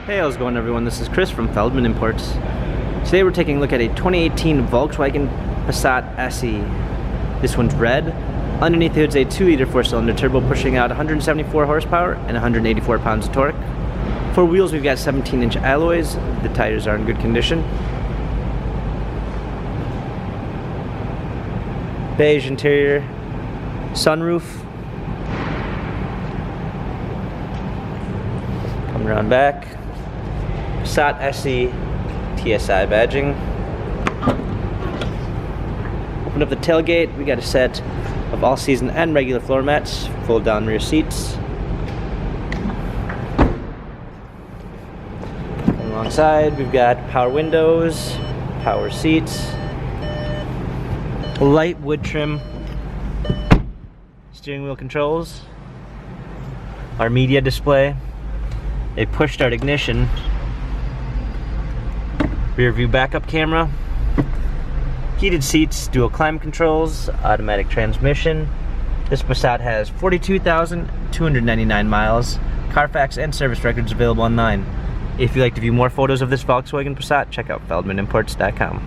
Hey, how's it going everyone? This is Chris from Feldmann Imports. Today we're taking a look at a 2018 Volkswagen Passat SE. This one's red. Underneath the hood's a 2-liter 4-cylinder turbo pushing out 174 horsepower and 184 pounds of torque. For wheels we've got 17-inch alloys. The tires are in good condition. Beige interior. Sunroof. Coming around back. Passat SE TSI badging. Open up the tailgate. We got a set of all-season and regular floor mats, fold-down rear seats. Alongside, we've got power windows, power seats, light wood trim, steering wheel controls, our media display, a push-start ignition, rear view backup camera, heated seats, dual climate controls, automatic transmission. This Passat has 42,299 miles. Carfax and service records available online. If you'd like to view more photos of this Volkswagen Passat, check out feldmanimports.com.